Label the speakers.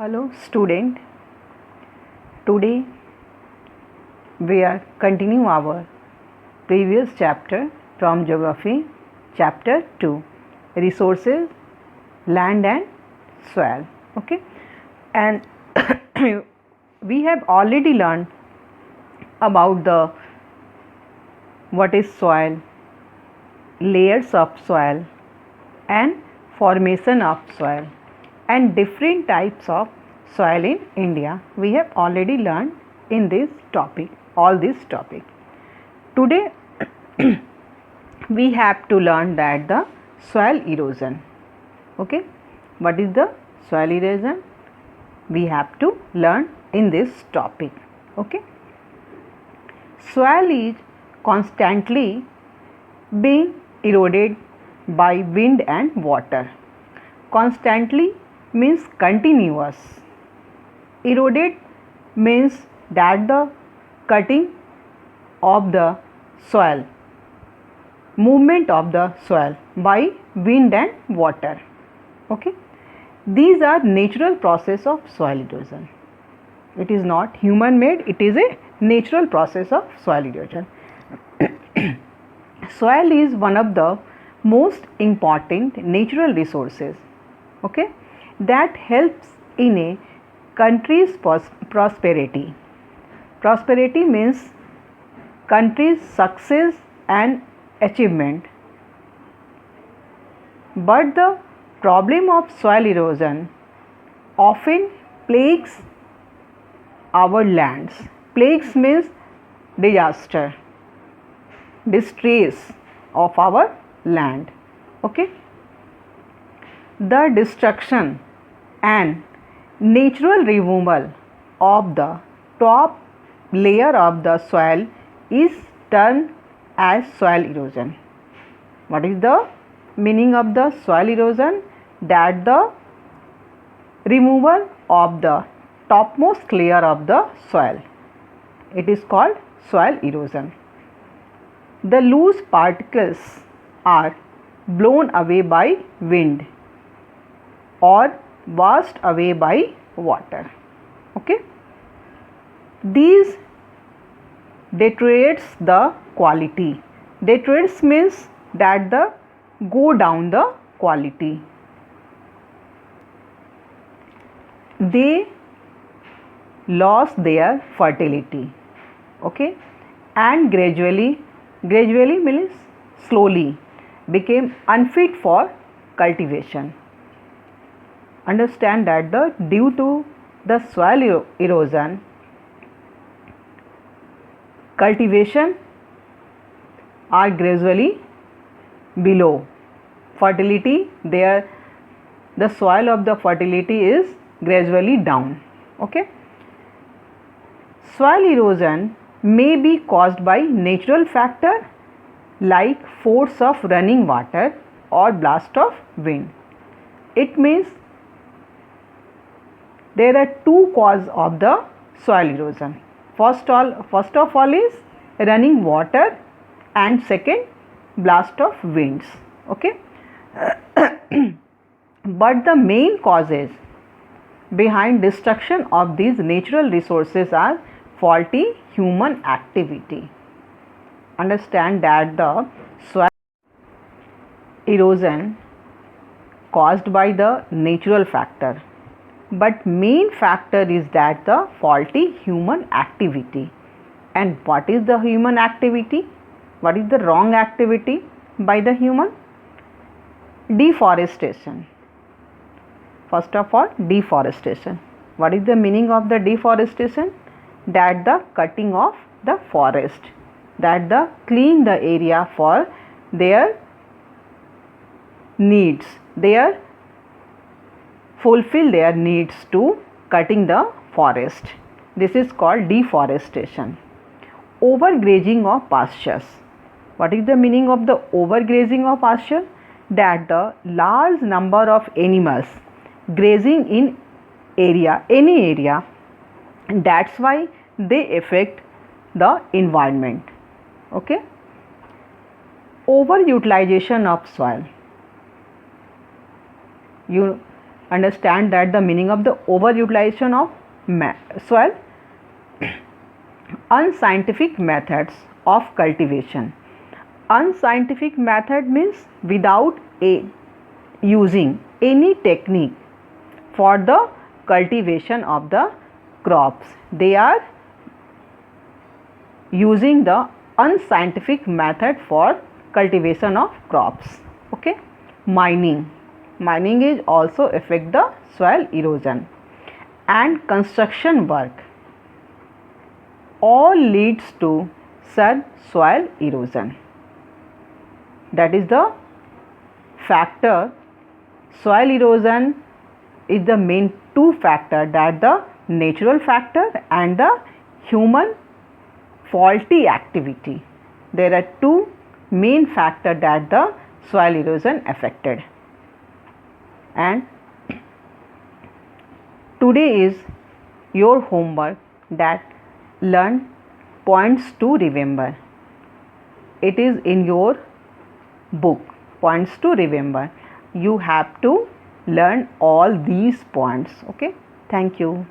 Speaker 1: Hello student, today we are continue our previous chapter from geography, chapter 2, resources, land and soil. Okay, and we have already learned about the what is soil, layers of soil and formation of soil and different types of soil in India. We have already learned in this topic, all this topic. Today we have to learn that the soil erosion. Okay, what is the soil erosion? We have to learn in this topic. Okay, soil is constantly being eroded by wind and water. Constantly means continuous. Eroded means that the cutting of the soil, movement of the soil by wind and water. Okay, these are natural process of soil erosion. It is not human made, it is a natural process of soil erosion. Soil is one of the most important natural resources, okay, that helps in a country's prosperity. Prosperity means country's success and achievement. But the problem of soil erosion often plagues our lands. Plagues means disaster, distress of our land. Okay, the destruction and natural removal of the top layer of the soil is termed as soil erosion. What is the meaning of the soil erosion? That the removal of the topmost layer of the soil. It is called soil erosion. The loose particles are blown away by wind or washed away by water. Okay, these deteriorates the quality. Deteriorates means that the go down the quality. They lost their fertility. Okay, and gradually means slowly became unfit for cultivation. Understand that due to the soil erosion, cultivation are gradually below. Fertility, the soil of the fertility is gradually down. Okay, soil erosion may be caused by natural factor like force of running water or blast of wind. It means there are two causes of the soil erosion. First of all is running water and second blast of winds. Okay, but the main causes behind destruction of these natural resources are faulty human activity. Understand that the soil erosion caused by the natural factor, but main factor is that the faulty human activity. And what is the human activity? What is the wrong activity by the human? Deforestation. First of all, deforestation. What is the meaning of the deforestation? That the cutting of the forest, that the clean the area for their needs, their fulfill their needs to cutting the forest. This is called deforestation. Overgrazing of pastures. What is the meaning of the overgrazing of pasture? That the large number of animals grazing in area, any area, that's why they affect the environment. Okay, overutilization of soil. understand that the meaning of the overutilization of soil. Unscientific methods of cultivation. Unscientific method means without using any technique for the cultivation of the crops. They are using the unscientific method for cultivation of crops. Okay. Mining is also affect the soil erosion. And construction work all leads to soil erosion. That is the factor. Soil erosion is the main two factor, that the natural factor and the human faulty activity. There are two main factor that the soil erosion affected. And today is your homework, that learn points to remember. It is in your book, points to remember. You have to learn all these points. Okay, thank you.